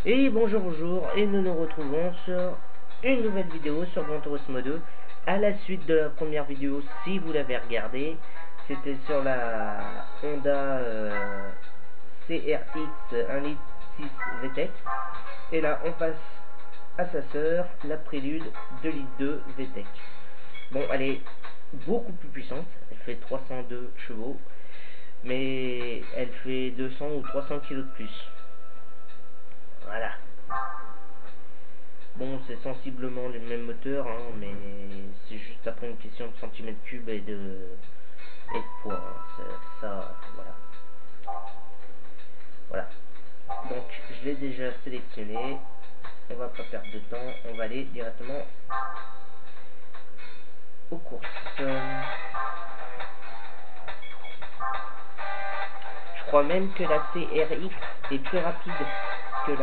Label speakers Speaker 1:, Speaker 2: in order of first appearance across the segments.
Speaker 1: Et bonjour, et nous nous retrouvons sur une nouvelle vidéo sur Gran Turismo 2. À la suite de la première vidéo, si vous l'avez regardé, c'était sur la Honda CRX 1.6 VTEC. Et là, on passe à sa sœur, la Prélude 2.2 VTEC. Bon, elle est beaucoup plus puissante, elle fait 302 chevaux, mais elle fait 200 ou 300 kg de plus. Voilà. Bon, c'est sensiblement le même moteur, hein, mais c'est juste après une question de centimètres cubes et de poids. Hein. Ça, voilà. Voilà. Donc, je l'ai déjà sélectionné. On va pas perdre de temps. On va aller directement aux courses. Je crois même que la CRX est plus rapide que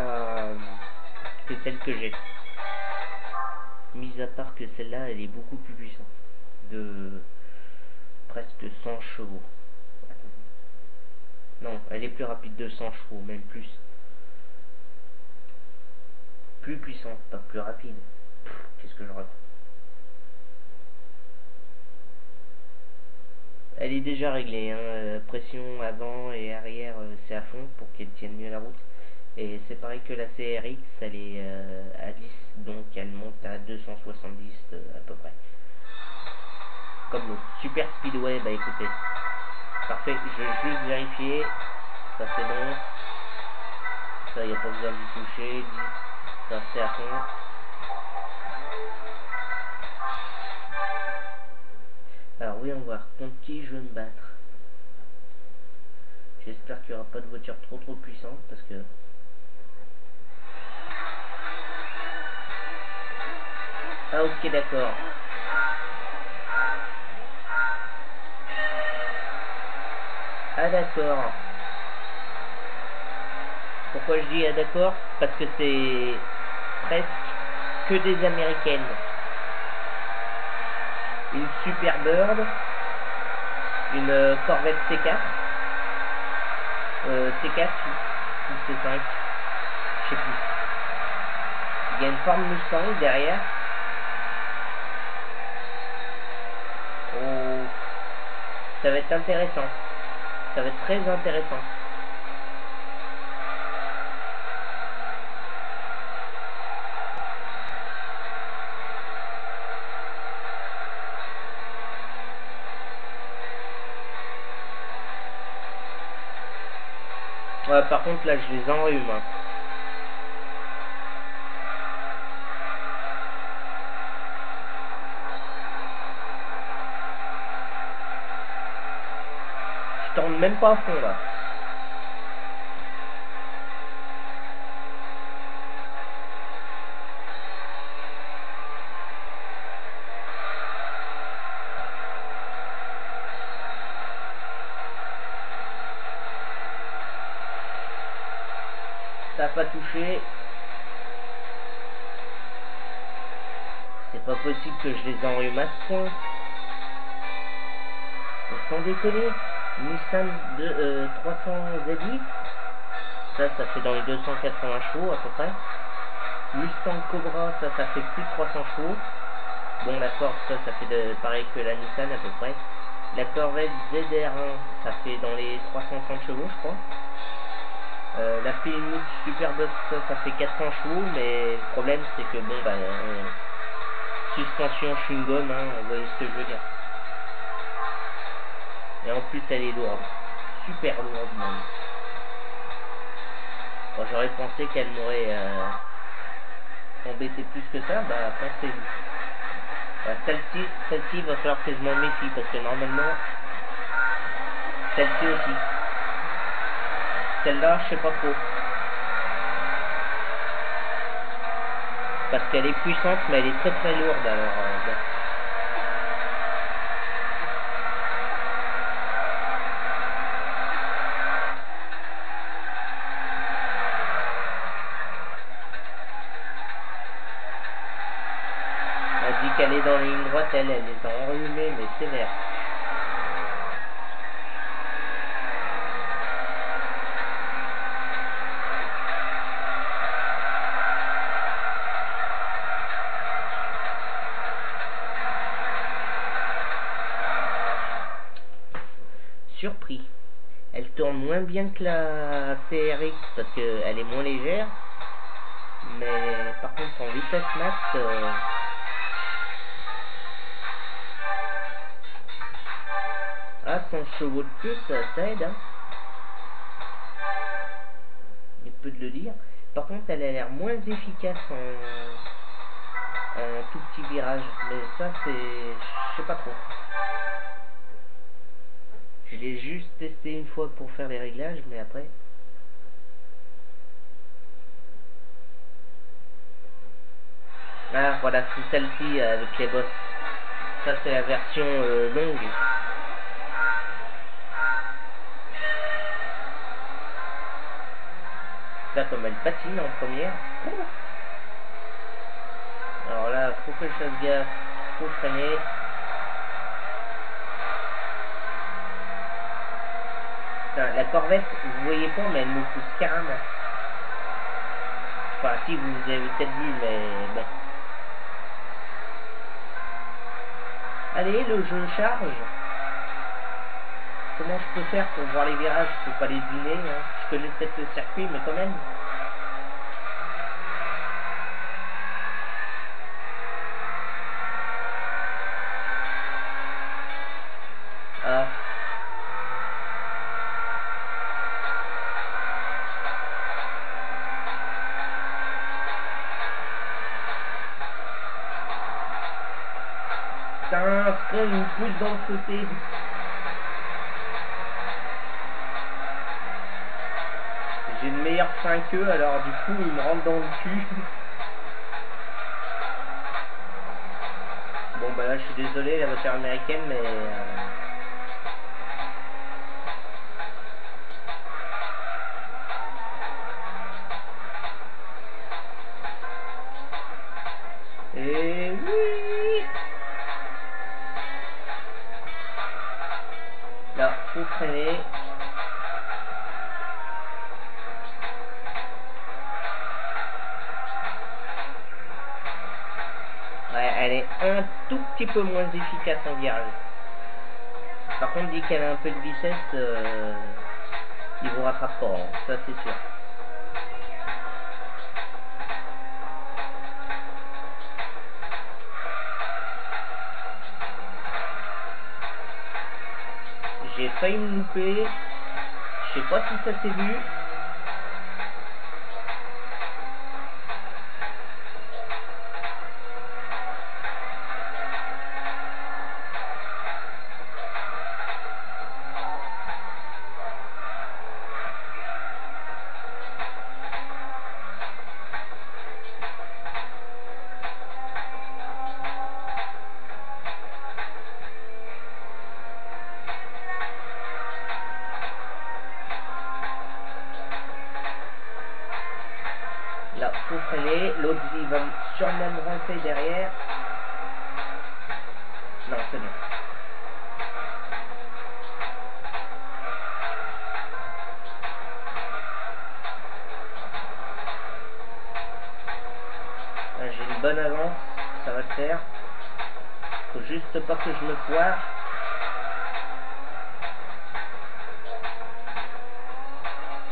Speaker 1: celle que j'ai. Mis à part que celle-là, elle est beaucoup plus puissante. De presque 100 chevaux. Non, elle est plus rapide de 100 chevaux, même plus. Plus puissante, pas plus rapide. Qu'est-ce que je raconte? Elle est déjà réglée, hein. Pression avant et arrière, c'est à fond pour qu'elle tienne mieux la route. Et c'est pareil que la CRX, elle est à 10, donc elle monte à 270 à peu près. Comme le Super Speedway, bah écoutez. Parfait, je vais juste vérifier. Ça c'est bon. Ça, il n'y a pas besoin d'y toucher. 10, ça c'est à fond. Alors voyons voir, contre qui je vais me battre. J'espère qu'il n'y aura pas de voiture trop puissante parce que... Ah ok, d'accord. Ah d'accord. Pourquoi je dis ah d'accord? Parce que c'est presque que des américaines. Une Superbird, une Corvette C4, C4 ou C5, je sais plus. Il y a une Ford Mustang derrière. Oh, ça va être intéressant. Ça va être très intéressant. Ouais, par contre là je les enrhume. Hein. Je tourne même pas à fond là. Ça n'a pas touché. C'est pas possible que je les enrhume à ce point. Sans déconner. Nissan de 300 ZX. Ça fait dans les 280 chevaux à peu près. Mustang Cobra, ça fait plus de 300 chevaux. Bon, la Corse, ça fait pareil que la Nissan à peu près. La Corvette ZR1, ça fait dans les 330 chevaux, je crois. La Plymouth Superbus, ça fait 400 chevaux, mais le problème c'est que bon, bah, suspension chewing-gum, hein, vous voyez ce que je veux dire. Et en plus, elle est lourde, super lourde même. Bon, j'aurais pensé qu'elle m'aurait embêté plus que ça, bah pensez-vous. Celle-ci, il va falloir que je m'en méfie parce que normalement, celle-ci aussi. Celle-là, je sais pas trop. Parce qu'elle est puissante, mais elle est très lourde, alors bon. Elle dit qu'elle est dans les lignes droites, elle les a enrhumées, mais sévère. surpris. Elle tourne moins bien que la CRX parce qu'elle est moins légère. Mais par contre en vitesse max, à 100 chevaux de plus, ça aide. Hein. Il peut de le dire. Par contre, elle a l'air moins efficace en tout petit virage. Mais ça, c'est... je sais pas trop. Je l'ai juste testé une fois pour faire les réglages, mais après... Ah, voilà, c'est celle-ci avec les bosses. Ça, c'est la version longue. Là, comme elle patine en première. Alors là, faut que je fasse gaffe. Faut freiner. Putain, la Corvette, vous voyez pas, mais elle me pousse carrément. Enfin, si, vous avez peut-être vu, mais bon. Allez, le jeu charge. Comment je peux faire pour voir les virages? Je peux pas les deviner. Hein. Je connais peut-être le circuit, mais quand même. Ah. Putain, c'est une pousse dans le fossé. J'ai une meilleure fin qu'eux, alors du coup ils me rentrent dans le cul. Bon bah là je suis désolé, la voiture américaine, mais... Et oui. Là, faut freiner. Ouais, elle est un tout petit peu moins efficace en virage. Par contre, dès qu'elle a un peu de vitesse, il vous rattrape pas, hein. Ça c'est sûr. J'ai failli me louper. Je sais pas si ça s'est vu. Là, faut freiner. L'autre, il va sûrement me rentrer derrière. Non, c'est bon. J'ai une bonne avance. Ça va le faire. Faut juste pas que je me foire.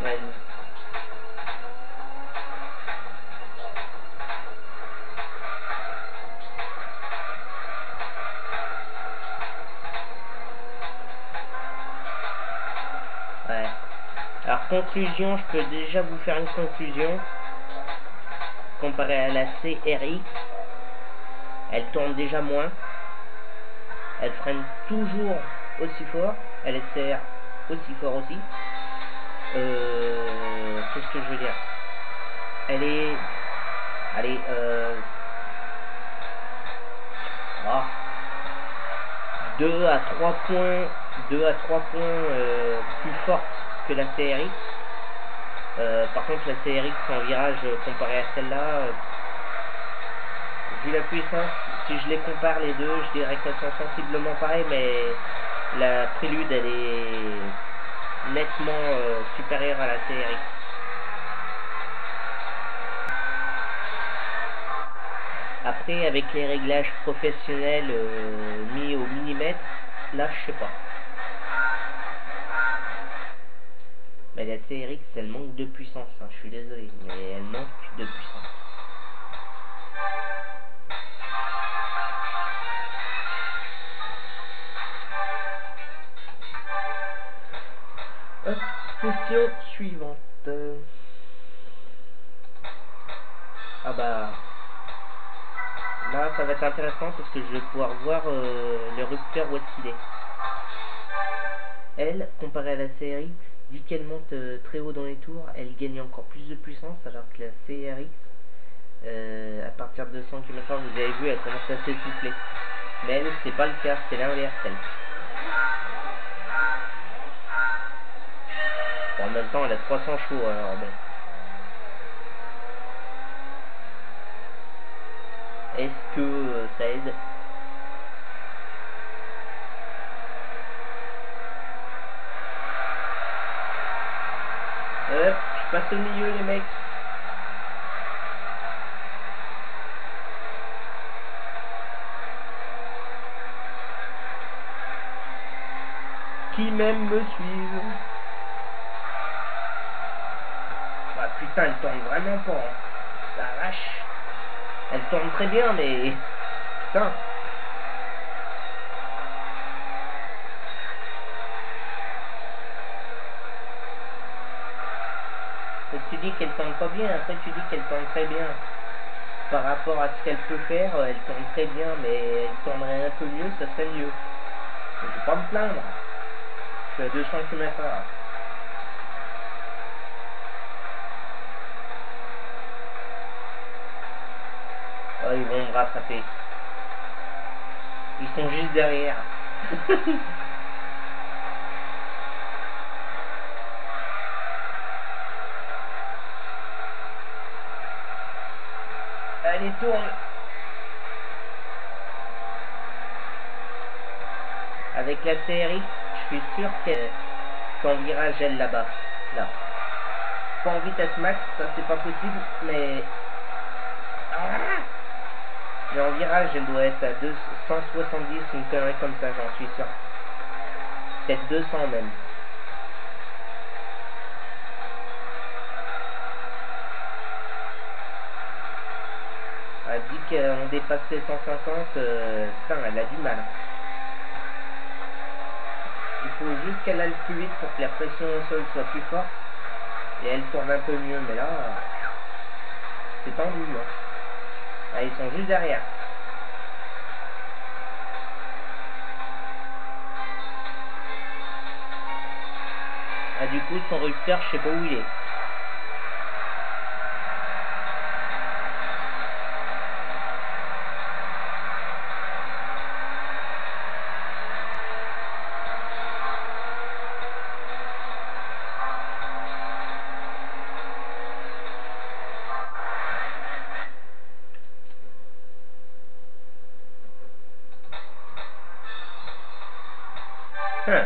Speaker 1: Ouais. Ouais. Alors conclusion, je peux déjà vous faire une conclusion. Comparé à la CRX, elle tourne déjà moins. Elle freine toujours aussi fort. Elle accélère aussi fort aussi. Qu'est-ce que je veux dire? Elle est... Allez, 2 à 3 points, 2 à 3 points plus forte que la CRX. Par contre, la CRX en virage comparé à celle-là, vu la puissance, si je les compare les deux, je dirais qu'elles sont sensiblement pareilles, mais la Prélude, elle est nettement supérieure à la CRX. Après, avec les réglages professionnels mis au millimètre, là, je sais pas. Mais la CRX, elle manque de puissance, hein, je suis désolé, mais elle manque de puissance. Hop, session suivante. Ah bah... Là, ça va être intéressant parce que je vais pouvoir voir le rupteur où est-ce qu'il est. Elle, comparée à la CRX, dit qu'elle monte très haut dans les tours, elle gagne encore plus de puissance, alors que la CRX, à partir de 200 km/h, vous avez vu, elle commence à s'essouffler. Mais elle, c'est pas le cas, c'est l'inverse, elle. Bon, en même temps, elle a 300 chevaux, alors bon. Est-ce que ça aide? Hop, je passe au milieu, les mecs. Qui même me suivent. Ah putain, elle tourne vraiment pas. Hein. La vache. Elle tourne très bien, mais... Putain. Tu dis qu'elle tourne pas bien, après tu dis qu'elle tourne très bien. Par rapport à ce qu'elle peut faire, elle tourne très bien, mais elle tournerait un peu mieux, ça serait mieux. Je vais pas me plaindre. Je suis à 200 km/h. Oh, ils vont me rattraper. Ils sont juste derrière. Allez, tourne. Avec la CRX, je suis sûr qu'en virage, elle là-bas. Là. Pas en vitesse max, ça c'est pas possible, mais... Ah, mais en virage, elle doit être à 270, une connerie comme ça, j'en suis sûr. Peut-être 200 même. Elle dit qu'on dépasse les 150, putain, elle a du mal. Il faut juste qu'elle aille plus vite pour que la pression au sol soit plus forte. Et elle tourne un peu mieux, mais là, c'est tendu. Hein. Ah, ils sont juste derrière. Ah, du coup, son rupteur, je sais pas où il est. Hein.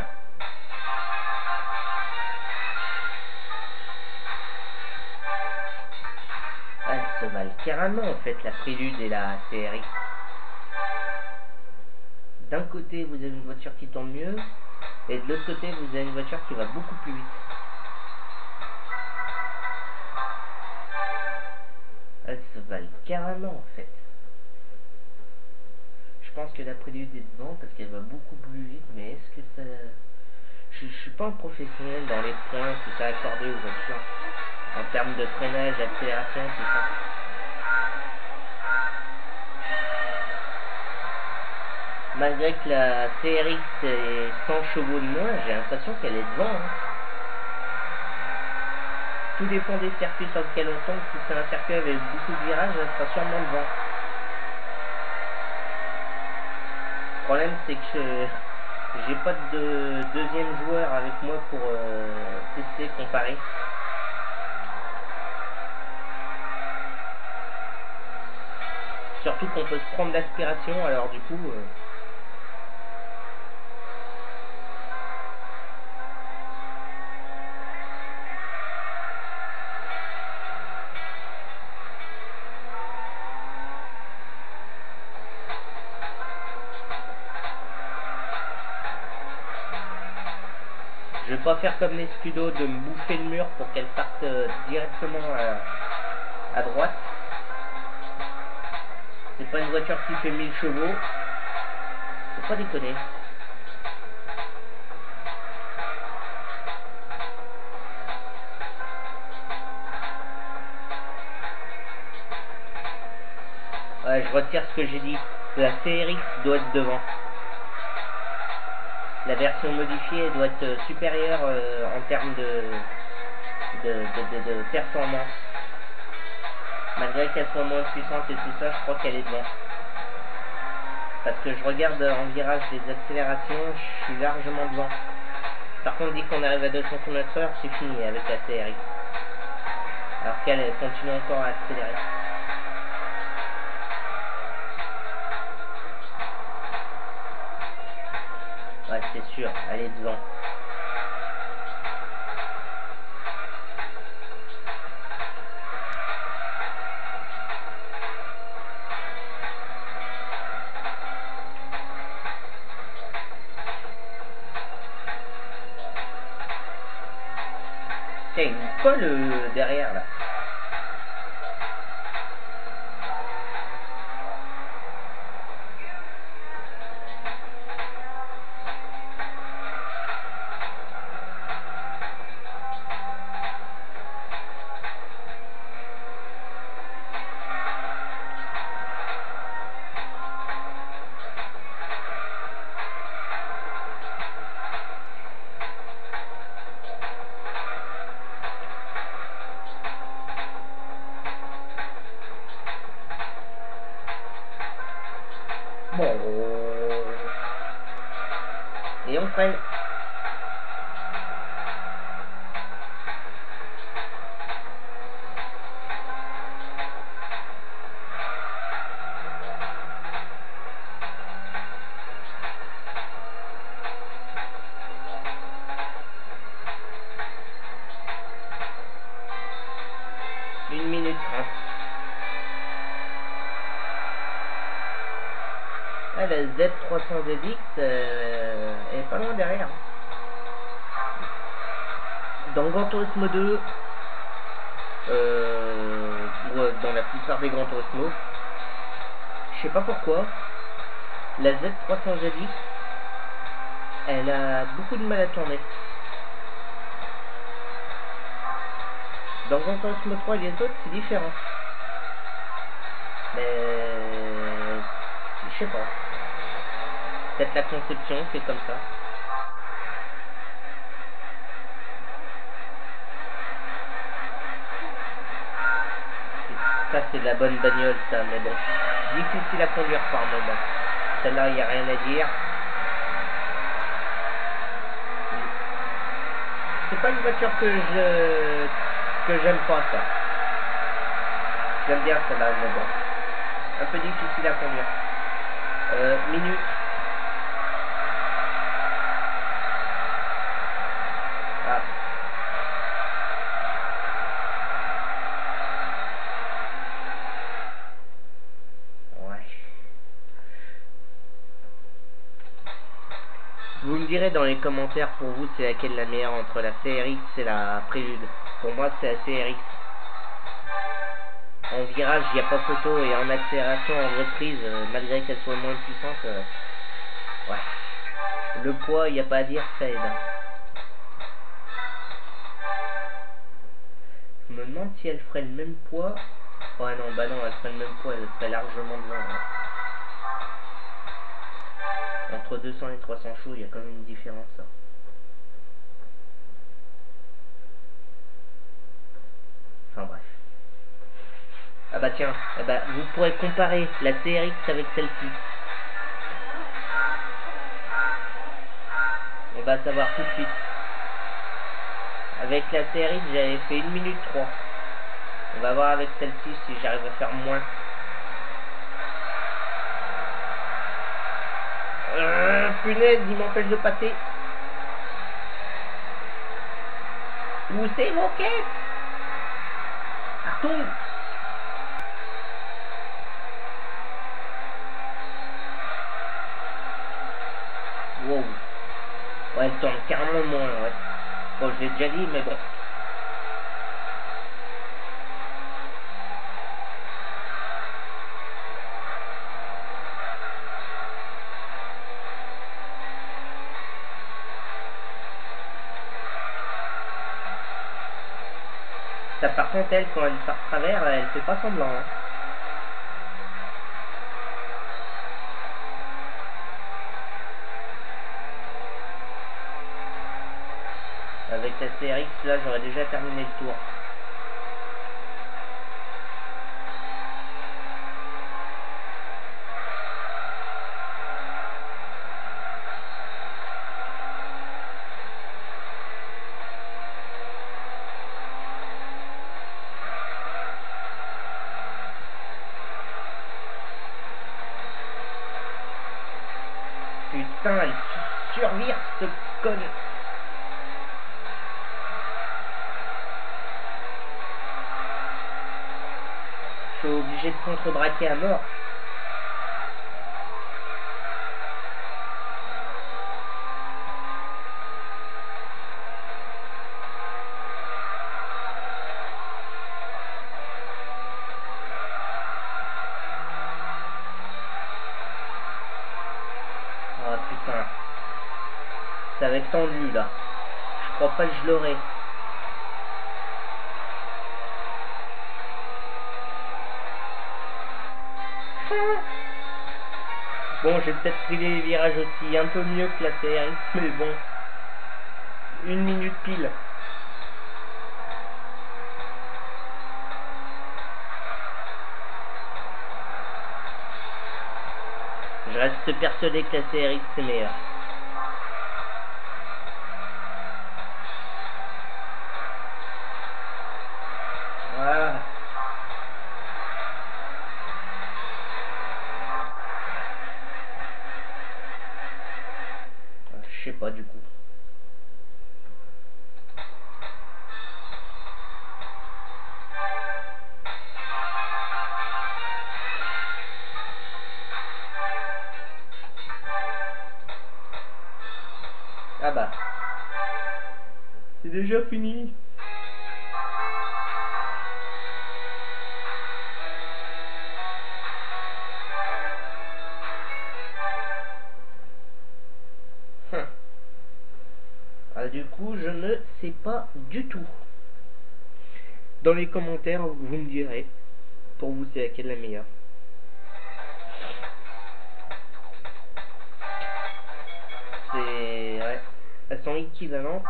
Speaker 1: Elles se valent carrément en fait, la Prélude et la CRX. D'un côté, vous avez une voiture qui tourne mieux, et de l'autre côté, vous avez une voiture qui va beaucoup plus vite. Elles se valent carrément en fait. Je pense que la Prélude est devant parce qu'elle va beaucoup plus vite, mais est-ce que ça... Je suis pas un professionnel dans les points que ça a accordé aux voitures. En termes de freinage, accélération, tout ça. Malgré que la CRX est 100 chevaux de moins, j'ai l'impression qu'elle est devant. Hein. Tout dépend des circuits sur lesquels on tombe. Si c'est un circuit avec beaucoup de virages, elle sera sûrement devant. Le problème, c'est que j'ai pas de deuxième joueur avec moi pour tester, comparer. Surtout qu'on peut se prendre l'aspiration, alors du coup... Je vais pas faire comme les Scudo de me bouffer le mur pour qu'elle parte directement à droite. C'est pas une voiture qui fait 1000 chevaux. Faut pas déconner. Ouais, je retire ce que j'ai dit. La CRX doit être devant. La version modifiée doit être supérieure en termes de performance. Malgré qu'elle soit moins puissante et tout ça, je crois qu'elle est devant. Parce que je regarde en virage des accélérations, je suis largement devant. Par contre, dès qu'on arrive à 200 km/h, c'est fini avec la CRX. Alors qu'elle continue encore à accélérer. Ouais, c'est sûr, elle est devant. Tiens, il me colle derrière là. Bon. Et on freine. Une minute 30. Ah, la Z300ZX est pas loin derrière. Dans Gran Turismo 2, ou dans la plupart des Gran Turismo, je sais pas pourquoi, la Z300ZX, elle a beaucoup de mal à tourner. Dans Gran Turismo 3 et les autres, c'est différent. Mais je sais pas. Peut-être la conception, c'est comme ça. Ça, c'est de la bonne bagnole, ça, mais bon. Difficile à conduire par moment. Celle-là, il n'y a rien à dire. C'est pas une voiture que j'aime pas, ça. J'aime bien celle-là, mais bon. Un peu difficile à conduire. Minute. Ah. Ouais. Vous me direz dans les commentaires pour vous c'est laquelle la meilleure entre la CRX et la Prélude. Pour moi c'est la CRX. En virage il n'y a pas photo et en accélération en reprise malgré qu'elle soit moins puissante ouais. Le poids il n'y a pas à dire, ça aide. Je me demande si elle ferait le même poids. Ouais non bah non elle ferait le même poids, elle serait largement devant hein. Entre 200 et 300 chevaux, il y a quand même une différence. Hein. Enfin bref. Ah bah tiens, ah bah, vous pourrez comparer la CRX avec celle-ci. On va savoir tout de suite. Avec la CRX, j'avais fait 1 minute 3. On va voir avec celle-ci si j'arrive à faire moins. Punaise, il m'empêche de passer. Où c'est vos caisses? Achtung! Wow. Ouais, elle tourne carrément moins, ouais. Bon, je l'ai déjà dit, mais bon. Ça, par contre, elle, quand elle part de travers, elle fait pas semblant. Hein. Avec la CRX, là, j'aurais déjà terminé le tour. Putain, elle survire, ce con. Je suis obligé de contre-braquer à mort. Ah putain. Ça va être tendu là. Je crois pas que je l'aurai. Bon, j'ai peut-être pris les virages aussi un peu mieux que la CRX, mais bon. 1 minute pile. Je reste persuadé que la CRX c'est meilleur. Voilà. Je sais pas du coup. Ah bah. C'est déjà fini. Ah, du coup, je ne sais pas du tout. Dans les commentaires, vous me direz. Pour vous, c'est laquelle la meilleure. C'est... Ouais. Elles sont équivalentes.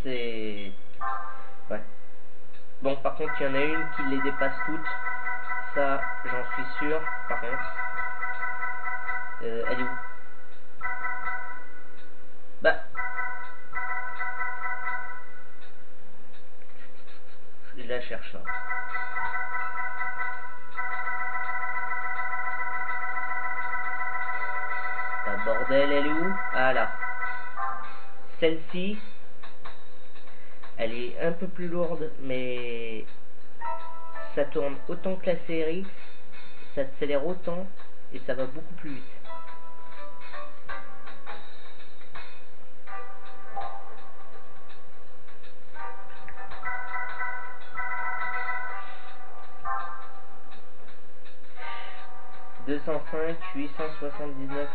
Speaker 1: C'est... Ouais. Bon, par contre, il y en a une qui les dépasse toutes. Ça, j'en suis sûr. Par contre. Elle est où? Bah. Je la cherche là. Ah, bordel, elle est où? Ah là. Celle-ci, elle est un peu plus lourde, mais ça tourne autant que la CRX, ça accélère autant et ça va beaucoup plus vite. « 205, 879. »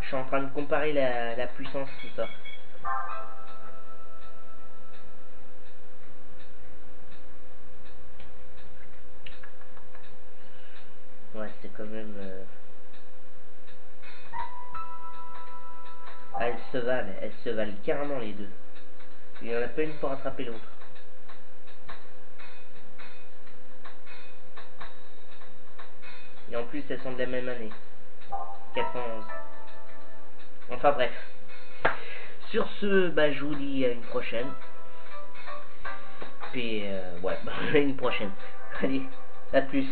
Speaker 1: Je suis en train de comparer la puissance, tout ça. Ouais, c'est quand même... Ah, elles se valent carrément les deux. Il n'y en a pas une pour rattraper l'autre. Et en plus, elles sont de la même année. 411. Enfin bref. Sur ce, bah, je vous dis à une prochaine. Puis, ouais, à une prochaine. Allez, à plus.